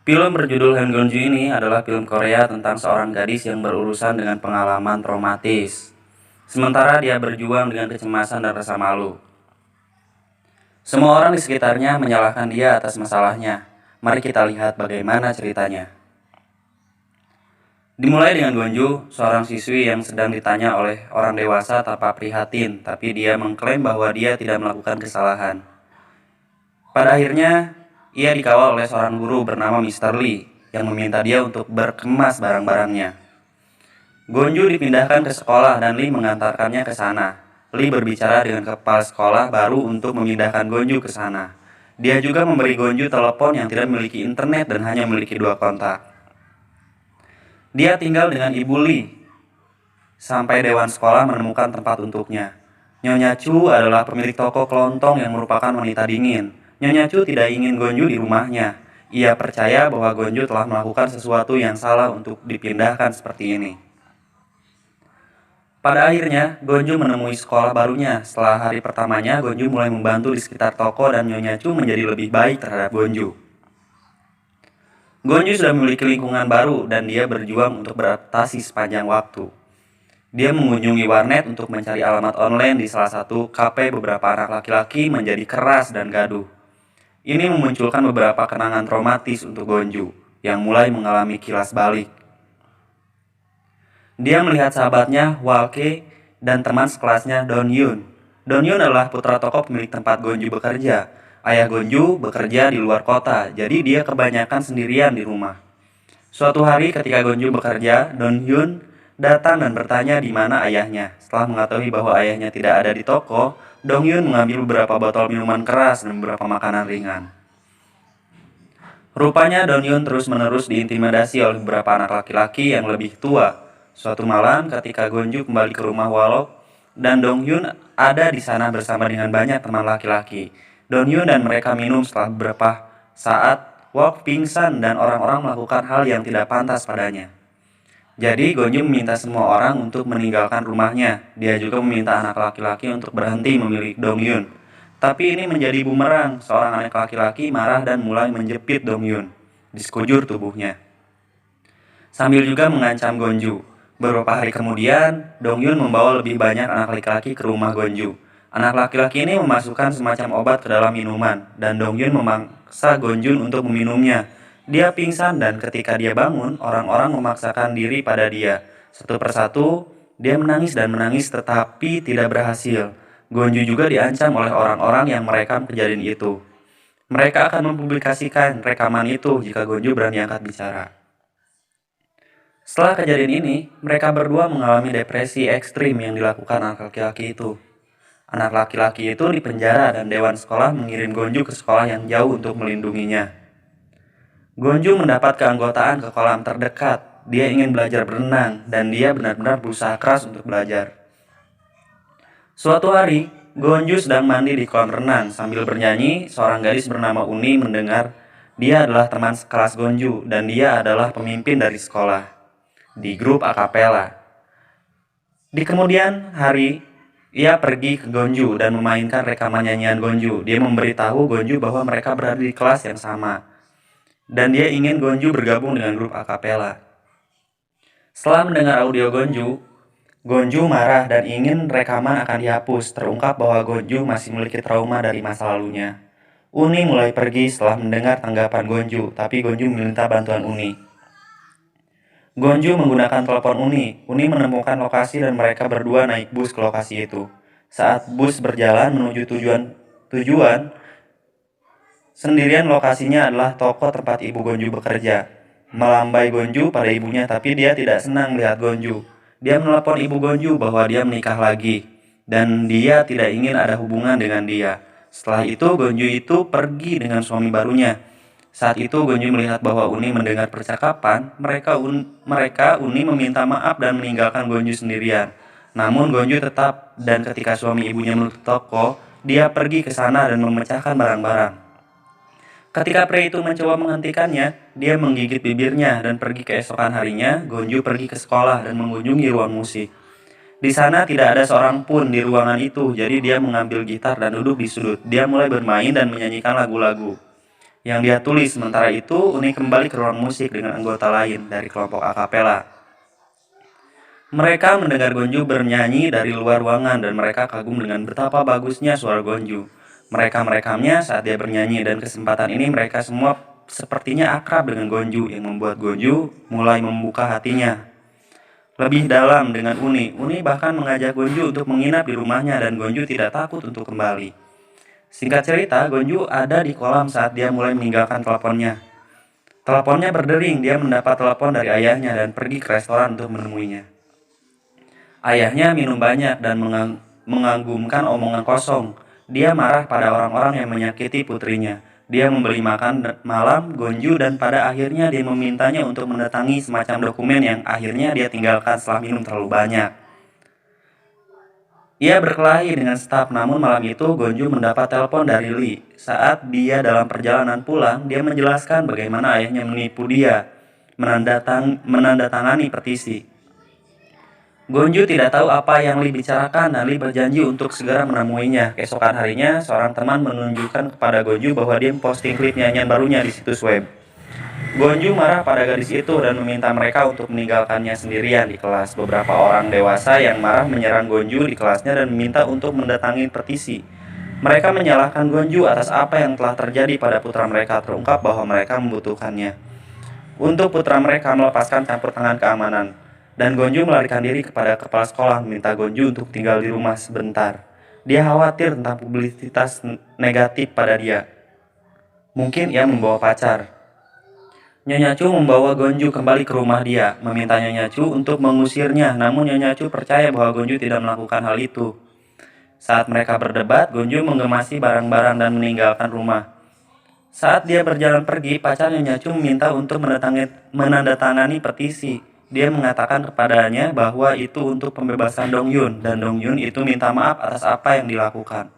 Film berjudul Hengonju ini adalah film Korea tentang seorang gadis yang berurusan dengan pengalaman traumatis. Sementara dia berjuang dengan kecemasan dan rasa malu. Semua orang di sekitarnya menyalahkan dia atas masalahnya. Mari kita lihat bagaimana ceritanya. Dimulai dengan Gonju, seorang siswi yang sedang ditanya oleh orang dewasa tanpa prihatin, tapi dia mengklaim bahwa dia tidak melakukan kesalahan. Pada akhirnya, ia dikawal oleh seorang guru bernama Mr. Lee yang meminta dia untuk berkemas barang-barangnya. Gonju dipindahkan ke sekolah dan Lee mengantarkannya ke sana. Lee berbicara dengan kepala sekolah baru untuk memindahkan Gonju ke sana. Dia juga memberi Gonju telepon yang tidak memiliki internet dan hanya memiliki 2 kontak. Dia tinggal dengan ibu Lee sampai dewan sekolah menemukan tempat untuknya. Nyonya Chu adalah pemilik toko kelontong yang merupakan wanita dingin. Nyonya Chu tidak ingin Gonju di rumahnya. Ia percaya bahwa Gonju telah melakukan sesuatu yang salah untuk dipindahkan seperti ini. Pada akhirnya, Gonju menemui sekolah barunya. Setelah hari pertamanya, Gonju mulai membantu di sekitar toko dan Nyonya Chu menjadi lebih baik terhadap Gonju. Gonju sudah memiliki lingkungan baru dan dia berjuang untuk beradaptasi sepanjang waktu. Dia mengunjungi warnet untuk mencari alamat online di salah satu kafe. Beberapa anak laki-laki menjadi keras dan gaduh. Ini memunculkan beberapa kenangan traumatis untuk Gonju yang mulai mengalami kilas balik. Dia melihat sahabatnya Walke dan teman sekelasnya Don Yun. Don Yun adalah putra tokoh pemilik tempat Gonju bekerja. Ayah Gonju bekerja di luar kota, jadi dia kebanyakan sendirian di rumah. Suatu hari ketika Gonju bekerja, Don Hyun datang dan bertanya di mana ayahnya. Setelah mengetahui bahwa ayahnya tidak ada di toko, Dong Hyun mengambil beberapa botol minuman keras dan beberapa makanan ringan. Rupanya Don Hyun terus-menerus diintimidasi oleh beberapa anak laki-laki yang lebih tua. Suatu malam ketika Gonju kembali ke rumah Walok dan Dong Hyun ada di sana bersama dengan banyak teman laki-laki. Don Hyun dan mereka minum. Setelah beberapa saat, Wok pingsan dan orang-orang melakukan hal yang tidak pantas padanya. Jadi Gonju meminta semua orang untuk meninggalkan rumahnya. Dia juga meminta anak laki-laki untuk berhenti memilih Dong Hyun. Tapi ini menjadi bumerang. Seorang anak laki-laki marah dan mulai menjepit Dong Hyun di sekujur tubuhnya, sambil juga mengancam Gonju. Beberapa hari kemudian, Dong Hyun membawa lebih banyak anak laki-laki ke rumah Gonju. Anak laki-laki ini memasukkan semacam obat ke dalam minuman, dan Dong Hyun memaksa Gonjun untuk meminumnya. Dia pingsan dan ketika dia bangun, orang-orang memaksakan diri pada dia. Satu persatu, dia menangis dan menangis tetapi tidak berhasil. Gonju juga diancam oleh orang-orang yang merekam kejadian itu. Mereka akan mempublikasikan rekaman itu jika Gonju berani angkat bicara. Setelah kejadian ini, mereka berdua mengalami depresi ekstrim yang dilakukan anak laki-laki itu. Anak laki-laki itu dipenjara dan dewan sekolah mengirim Gonju ke sekolah yang jauh untuk melindunginya. Gonju mendapat keanggotaan ke kolam terdekat. Dia ingin belajar berenang dan dia benar-benar berusaha keras untuk belajar. Suatu hari, Gonju sedang mandi di kolam renang sambil bernyanyi. Seorang gadis bernama Uni mendengar dia adalah teman sekelas Gonju dan dia adalah pemimpin dari sekolah di grup akapela. Di kemudian hari, ia pergi ke Gonju dan memainkan rekaman nyanyian Gonju. Dia memberitahu Gonju bahwa mereka berada di kelas yang sama dan dia ingin Gonju bergabung dengan grup akapela. Setelah mendengar audio Gonju, Gonju marah dan ingin rekaman akan dihapus. Terungkap bahwa Gonju masih memiliki trauma dari masa lalunya. Uni mulai pergi setelah mendengar tanggapan Gonju, tapi Gonju meminta bantuan Uni. Gonju menggunakan telepon Uni. Uni menemukan lokasi dan mereka berdua naik bus ke lokasi itu. Saat bus berjalan menuju tujuan, sendirian lokasinya adalah toko tempat ibu Gonju bekerja. Melambai Gonju pada ibunya, tapi dia tidak senang melihat Gonju. Dia menelepon ibu Gonju bahwa dia menikah lagi dan dia tidak ingin ada hubungan dengan dia. Setelah itu Gonju itu pergi dengan suami barunya. Saat itu Gonju melihat bahwa Uni mendengar percakapan mereka. Uni meminta maaf dan meninggalkan Gonju sendirian. Namun Gonju tetap, dan ketika suami ibunya menutup toko, dia pergi ke sana dan memecahkan barang-barang. Ketika pria itu mencoba menghentikannya, dia menggigit bibirnya dan pergi. Keesokan harinya, Gonju pergi ke sekolah dan mengunjungi ruang musik. Di sana tidak ada seorang pun di ruangan itu, jadi dia mengambil gitar dan duduk di sudut. Dia mulai bermain dan menyanyikan lagu-lagu. yang dia tulis. Sementara itu, Uni kembali ke ruang musik dengan anggota lain dari kelompok akapela. Mereka mendengar Gonju bernyanyi dari luar ruangan dan mereka kagum dengan betapa bagusnya suara Gonju. Mereka merekamnya saat dia bernyanyi dan kesempatan ini mereka semua sepertinya akrab dengan Gonju yang membuat Gonju mulai membuka hatinya lebih dalam dengan Uni. Uni bahkan mengajak Gonju untuk menginap di rumahnya dan Gonju tidak takut untuk kembali. Singkat cerita, Gonju ada di kolam saat dia mulai meninggalkan teleponnya. Teleponnya berdering, dia mendapat telepon dari ayahnya dan pergi ke restoran untuk menemuinya. Ayahnya minum banyak dan menganggumkan omongan kosong. Dia marah pada orang-orang yang menyakiti putrinya. Dia memberi makan malam Gonju dan pada akhirnya dia memintanya untuk mendatangi semacam dokumen yang akhirnya dia tinggalkan setelah minum terlalu banyak. Ia berkelahi dengan staf, namun malam itu Gonju mendapat telepon dari Lee. Saat dia dalam perjalanan pulang, dia menjelaskan bagaimana ayahnya menipu dia menandatangani petisi. Gonju tidak tahu apa yang Lee bicarakan dan Lee berjanji untuk segera menemuinya. Keesokan harinya, seorang teman menunjukkan kepada Gonju bahwa dia memposting klip nyanyian barunya di situs web. Gonju marah pada gadis itu dan meminta mereka untuk meninggalkannya sendirian di kelas. Beberapa orang dewasa yang marah menyerang Gonju di kelasnya dan meminta untuk mendatangi petisi. Mereka menyalahkan Gonju atas apa yang telah terjadi pada putra mereka, terungkap bahwa mereka membutuhkannya untuk putra mereka melepaskan campur tangan keamanan. Dan Gonju melarikan diri kepada kepala sekolah meminta Gonju untuk tinggal di rumah sebentar. Dia khawatir tentang publisitas negatif pada dia. Mungkin ia membawa pacar. Nyonya Chu membawa Gonju kembali ke rumah dia, meminta Nyonya Chu untuk mengusirnya, namun Nyonya Chu percaya bahwa Gonju tidak melakukan hal itu. Saat mereka berdebat, Gonju mengemasi barang-barang dan meninggalkan rumah. Saat dia berjalan pergi, pacar Nyonya Chu meminta untuk menandatangani petisi. Dia mengatakan kepadanya bahwa itu untuk pembebasan Dongyun, dan Dongyun itu minta maaf atas apa yang dilakukan.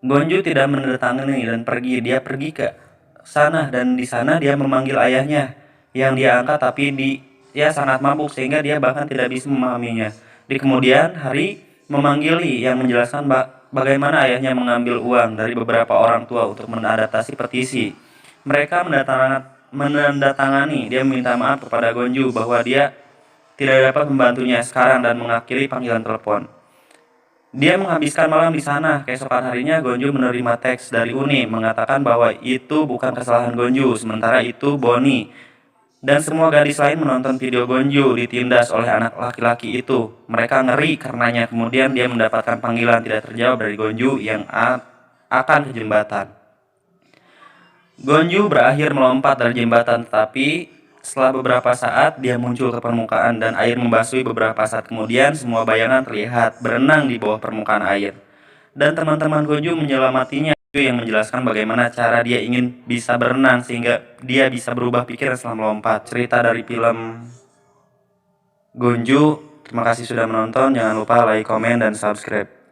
Gonju tidak menandatangani dan pergi. Dia pergi ke sana dan di sana dia memanggil ayahnya yang dia angkat, tapi dia sangat mabuk sehingga dia bahkan tidak bisa memahaminya. Di kemudian hari memanggil Lee yang menjelaskan bagaimana ayahnya mengambil uang dari beberapa orang tua untuk mengadaptasi petisi. Mereka menandatangani. Dia meminta maaf kepada Gonju bahwa dia tidak dapat membantunya sekarang dan mengakhiri panggilan telepon. Dia menghabiskan malam di sana. Keesokan harinya Gonju menerima teks dari Uni mengatakan bahwa itu bukan kesalahan Gonju, sementara itu Bonnie dan semua gadis lain menonton video Gonju ditindas oleh anak laki-laki itu. Mereka ngeri karenanya. Kemudian dia mendapatkan panggilan tidak terjawab dari Gonju yang akan ke jembatan. Gonju berakhir melompat dari jembatan, tetapi setelah beberapa saat dia muncul ke permukaan dan air membasui. Beberapa saat kemudian semua bayangan terlihat berenang di bawah permukaan air. Dan teman-teman Gonju menyelamatinya, yang menjelaskan bagaimana cara dia ingin bisa berenang sehingga dia bisa berubah pikiran setelah melompat. Cerita dari film Gonju. Terima kasih sudah menonton, jangan lupa like, komen, dan subscribe.